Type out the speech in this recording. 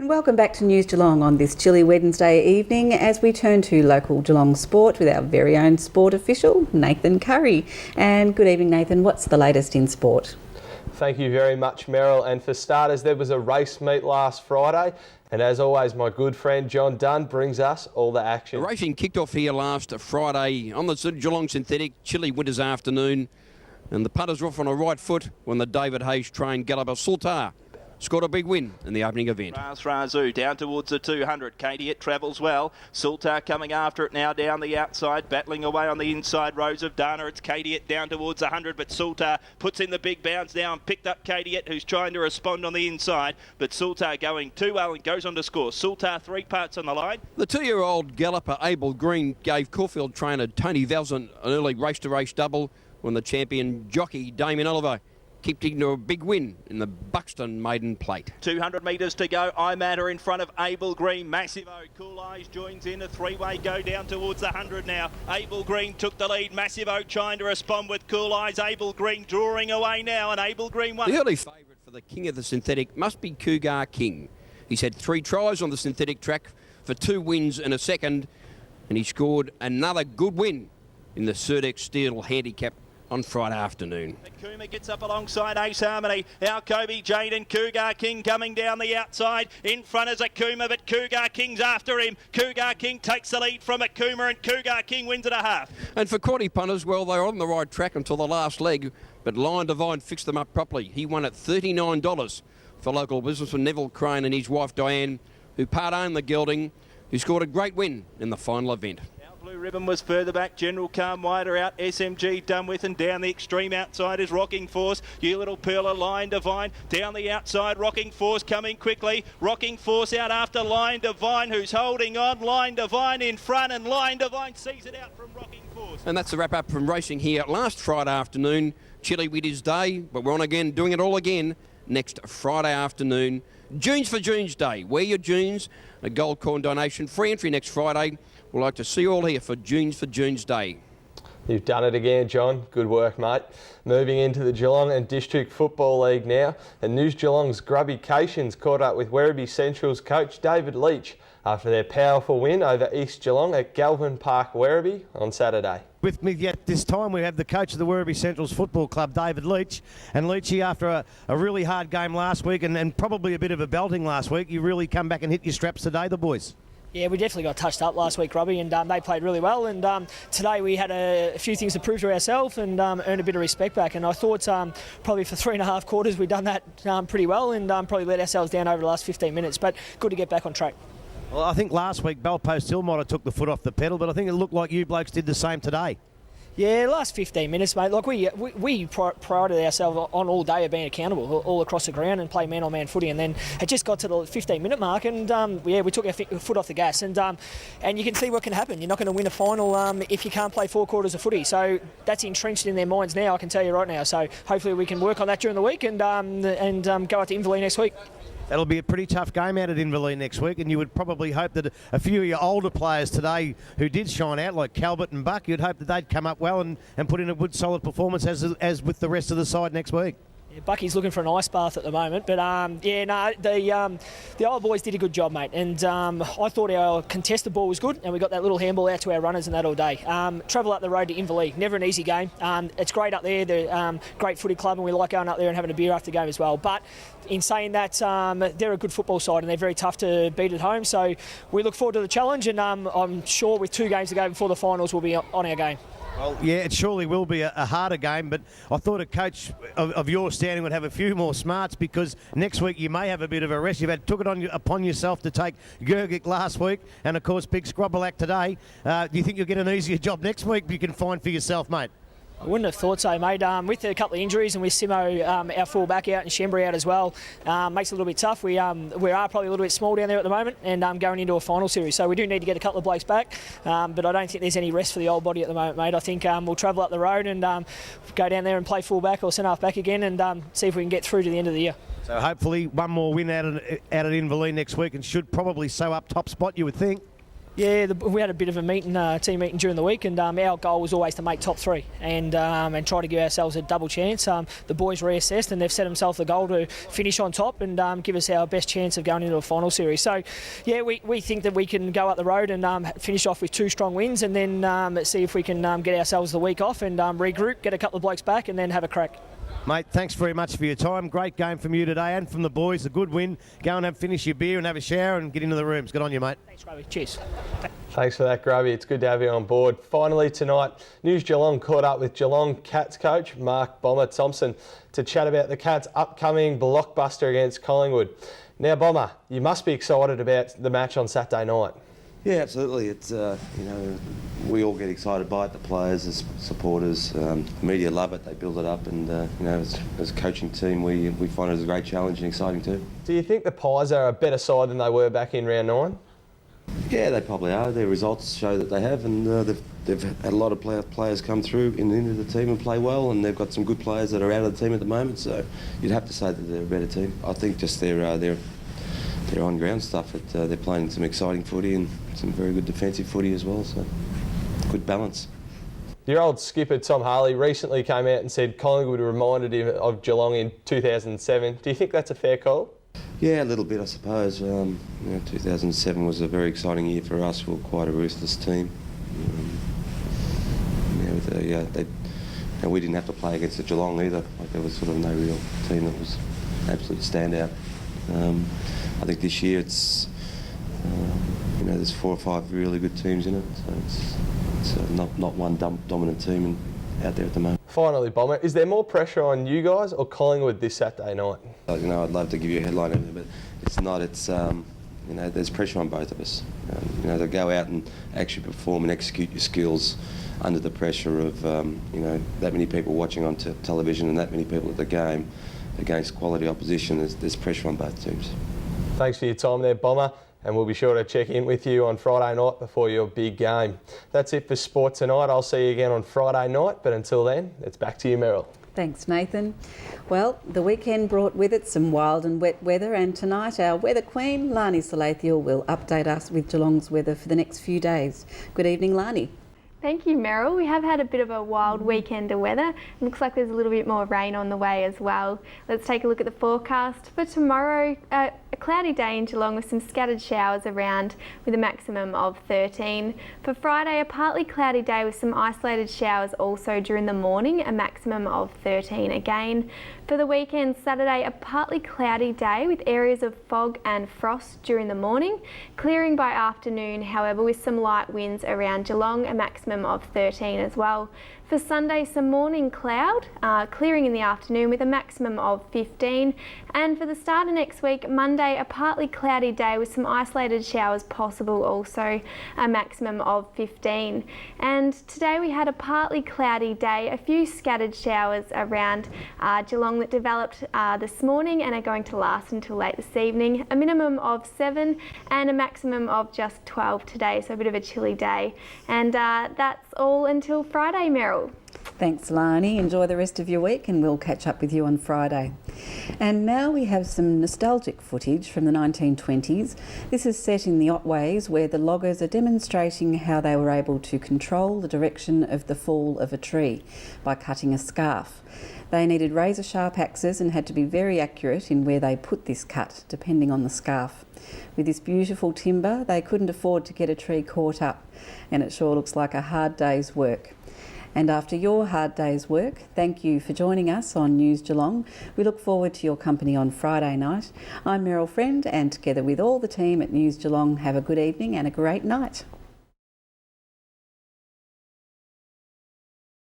And welcome back to News Geelong on this chilly Wednesday evening as we turn to local Geelong sport with our very own sport official, Nathan Curry. And good evening, Nathan. What's the latest in sport? Thank you very much, Meryl. And for starters, there was a race meet last Friday. And as always, my good friend John Dunn brings us all the action. The racing kicked off here last Friday on the Geelong Synthetic, chilly winter's afternoon. And the punters were off on a right foot when the David Hayes trained galloper Sultar scored a big win in the opening event. Razoo down towards the 200. Katie, it travels well. Sultar coming after it now down the outside, battling away on the inside rows of Dana. It's Katie it down towards 100, but Sultar puts in the big bounce now and picked up Katie it, who's trying to respond on the inside. But Sultar going too well and goes on to score. Sultar 3 parts on the line. The 2-year-old galloper Abel Green gave Caulfield trainer Tony Valson an early race-to-race double when the champion jockey Damien Oliver kicked into a big win in the Buxton Maiden Plate. 200 metres to go. Imatter in front of Abel Green. Massivo. Cool Eyes joins in. A three-way go down towards the 100 now. Abel Green took the lead. Massivo trying to respond with Cool Eyes. Abel Green drawing away now, and Abel Green won. The early favourite for the king of the synthetic must be Cougar King. He's had 3 tries on the synthetic track for 2 wins and a second, and he scored another good win in the Surdex Steel Handicap on Friday afternoon. Kuma gets up alongside Ace Harmony. Alcoby, Jade and Cougar King coming down the outside. In front is Akuma, but Cougar King's after him. Cougar King takes the lead from Akuma, and Cougar King wins at a half. And for quaddie punters, well, they were on the right track until the last leg, but Lion Divine fixed them up properly. He won at $39 for local businessman Neville Crane and his wife Diane, who part-owned the gelding, who scored a great win in the final event. Blue Ribbon was further back. General Calm wider out. SMG done with, and down the extreme outside is Rocking Force. You Little Pearler, Lion Divine. Down the outside, Rocking Force coming quickly. Rocking Force out after Lion Divine, who's holding on. Lion Divine in front, and Lion Divine sees it out from Rocking Force. And that's the wrap-up from racing here last Friday afternoon. Chilly Winter's Day, but we're on again, doing it all again next Friday afternoon. Junes for Junes Day. Wear your Junes. A gold coin donation. Free entry next Friday. We'd like to see you all here for Junes Day. You've done it again, John. Good work, mate. Moving into the Geelong and District Football League now. And News Geelong's Grubby Cations caught up with Werribee Central's coach David Leach after their powerful win over East Geelong at Galvin Park, Werribee on Saturday. With me yet this time we have the coach of the Werribee Central's Football Club, David Leach. And Leachy, after a really hard game last week and probably a bit of a belting last week, you really come back and hit your straps today, the boys. Yeah, we definitely got touched up last week, Robbie, and they played really well. And today we had a few things to prove to ourselves and earn a bit of respect back. And I thought probably for 3.5 quarters we've done that pretty well and probably let ourselves down over the last 15 minutes. But good to get back on track. Well, I think last week Bellpost Hill might have took the foot off the pedal, but I think it looked like you blokes did the same today. Yeah, last 15 minutes, mate. Like we prided ourselves on all day of being accountable all across the ground and play man-on-man footy, and then it just got to the 15-minute mark, and we took our foot off the gas, and you can see what can happen. You're not going to win a final if you can't play 4 quarters of footy. So that's entrenched in their minds now, I can tell you right now. So hopefully we can work on that during the week and go out to Inverleigh next week. That'll be a pretty tough game out at Inverleigh next week, and you would probably hope that a few of your older players today who did shine out, like Calvert and Buck, you'd hope that they'd come up well and put in a good solid performance as with the rest of the side next week. Yeah, Bucky's looking for an ice bath at the moment, but the old boys did a good job, mate. And I thought our contested ball was good, and we got that little handball out to our runners and that all day. Travel up the road to Inverleigh, never an easy game. It's great up there. They're great footy club, and we like going up there and having a beer after the game as well. But in saying that, they're a good football side, and they're very tough to beat at home. So we look forward to the challenge, and I'm sure with 2 games to go before the finals, we'll be on our game. Well, yeah, it surely will be a harder game, but I thought a coach of your standing would have a few more smarts, because next week you may have a bit of a rest. You've took it upon yourself to take Gergic last week and, of course, Big Scrobble today. Do you think you'll get an easier job next week you can find for yourself, mate? I wouldn't have thought so, mate. With a couple of injuries and with Simo, our full back out, and Shembry out as well, makes it a little bit tough. We are probably a little bit small down there at the moment, and going into a final series. So we do need to get a couple of blokes back, but I don't think there's any rest for the old body at the moment, mate. I think we'll travel up the road and go down there and play full back or centre half back again, and see if we can get through to the end of the year. So hopefully one more win out at Inverleigh next week, and should probably sew up top spot, you would think. Yeah, we had a bit of a meeting, team meeting during the week, and our goal was always to make top 3 and try to give ourselves a double chance. The boys reassessed and they've set themselves the goal to finish on top and give us our best chance of going into a final series. So, yeah, we think that we can go up the road and finish off with 2 strong wins, and then see if we can get ourselves the week off and regroup, get a couple of blokes back, and then have a crack. Mate, thanks very much for your time. Great game from you today and from the boys. A good win. Go and finish your beer and have a shower and get into the rooms. Good on you, mate. Thanks, Robbie. Cheers. Thanks for that, Grubby. It's good to have you on board. Finally tonight, News Geelong caught up with Geelong Cats coach Mark Bomber Thompson to chat about the Cats' upcoming blockbuster against Collingwood. Now, Bomber, you must be excited about the match on Saturday night. Yeah, absolutely. It's we all get excited by it. The players, the supporters, the media love it. They build it up, and as a coaching team, we find it as a great challenge and exciting too. Do you think the Pies are a better side than they were back in round 9? Yeah, they probably are. Their results show that they have, and they've had a lot of players come through into the team and play well, and they've got some good players that are out of the team at the moment. So you'd have to say that they're a better team. I think just their on-ground stuff. They're playing some exciting footy and some very good defensive footy as well, so good balance. Your old skipper Tom Harley recently came out and said Collingwood reminded him of Geelong in 2007. Do you think that's a fair call? Yeah, a little bit, I suppose. 2007 was a very exciting year for us. We were quite a ruthless team. We didn't have to play against the Geelong either. There was sort of no real team that was absolute standout. I think this year it's there's 4 or 5 really good teams in it, so it's not one dominant team out there at the moment. Finally, Bomber, is there more pressure on you guys or Collingwood this Saturday night? I'd love to give you a headline, but it's not. It's there's pressure on both of us. To go out and actually perform and execute your skills under the pressure of that many people watching on television and that many people at the game against quality opposition. There's pressure on both teams. Thanks for your time there, Bomber, and we'll be sure to check in with you on Friday night before your big game. That's it for sport tonight. I'll see you again on Friday night, but until then, it's back to you, Meryl. Thanks, Nathan. Well, the weekend brought with it some wild and wet weather, and tonight our weather queen, Lani Salathiel, will update us with Geelong's weather for the next few days. Good evening, Lani. Thank you, Meryl. We have had a bit of a wild weekend of weather. It looks like there's a little bit more rain on the way as well. Let's take a look at the forecast for tomorrow. A cloudy day in Geelong with some scattered showers around with a maximum of 13. For Friday, a partly cloudy day with some isolated showers also during the morning, a maximum of 13 again. For the weekend, Saturday, a partly cloudy day with areas of fog and frost during the morning, clearing by afternoon, however, with some light winds around Geelong, a maximum of 13 as well. For Sunday, some morning cloud, clearing in the afternoon with a maximum of 15. And for the start of next week, Monday, a partly cloudy day with some isolated showers possible also, a maximum of 15. And today we had a partly cloudy day, a few scattered showers around Geelong that developed this morning and are going to last until late this evening, a minimum of 7 and a maximum of just 12 today, so a bit of a chilly day. And that's all until Friday, Meryl. Thanks, Lani. Enjoy the rest of your week and we'll catch up with you on Friday. And now we have some nostalgic footage from the 1920s. This is set in the Otways, where the loggers are demonstrating how they were able to control the direction of the fall of a tree by cutting a scarf. They needed razor-sharp axes and had to be very accurate in where they put this cut, depending on the scarf. With this beautiful timber, they couldn't afford to get a tree caught up, and it sure looks like a hard day's work. And after your hard day's work, thank you for joining us on News Geelong. We look forward to your company on Friday night. I'm Meryl Friend, and together with all the team at News Geelong, have a good evening and a great night.